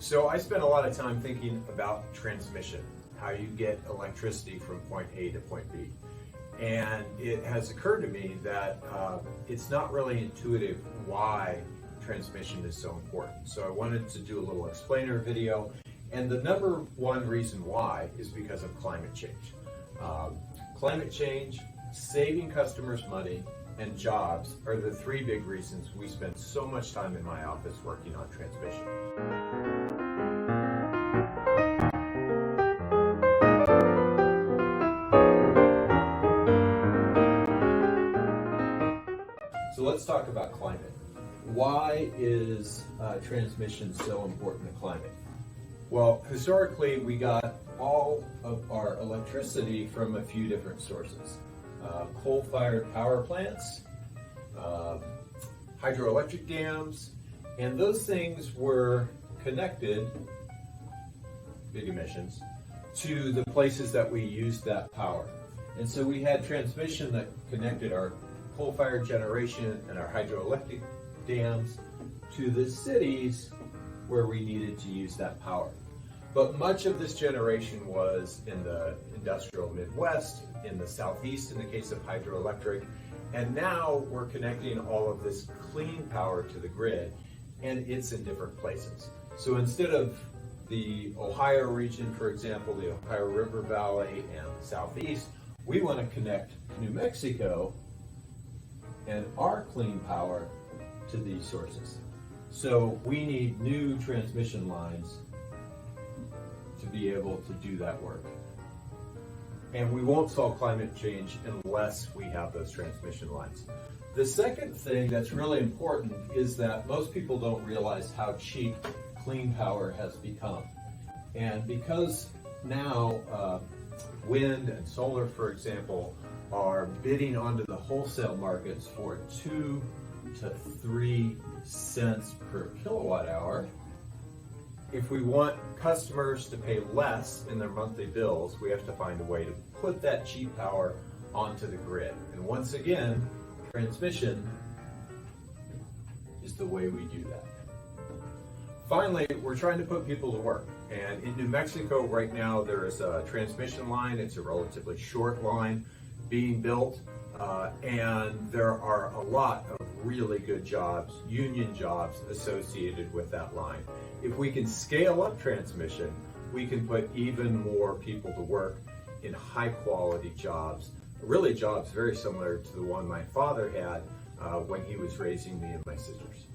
So I spent a lot of time thinking about transmission, how you get electricity from point A to point B. And it has occurred to me that it's not really intuitive why transmission is so important. So I wanted to do a little explainer video. And the number one reason why is because of climate change. Climate change, saving customers money, and jobs are the three big reasons we spend so much time in my office working on transmission. So let's talk about climate. Why is transmission so important to climate? Well, historically, we got all of our electricity from a few different sources. Coal-fired power plants, hydroelectric dams, and those things were connected, big emissions, to the places that we used that power. And so we had transmission that connected our coal-fired generation and our hydroelectric dams to the cities where we needed to use that power. But much of this generation was in the industrial Midwest, in the Southeast in the case of hydroelectric, and now we're connecting all of this clean power to the grid, and it's in different places. So instead of the Ohio region, for example, the Ohio River Valley and the Southeast, we want to connect New Mexico and our clean power to these sources. So we need new transmission lines to be able to do that work. And we won't solve climate change unless we have those transmission lines. The second thing that's really important is that most people don't realize how cheap clean power has become. And because now wind and solar, for example, are bidding onto the wholesale markets for 2 to 3 cents per kilowatt hour, if we want customers to pay less in their monthly bills, we have to find a way to put that cheap power onto the grid. And once again, transmission is the way we do that. Finally, we're trying to put people to work. And in New Mexico right now, there is a transmission line. It's a relatively short line being built. And there are a lot of really good jobs, union jobs associated with that line. If we can scale up transmission, we can put even more people to work in high quality jobs, really jobs very similar to the one my father had when he was raising me and my sisters.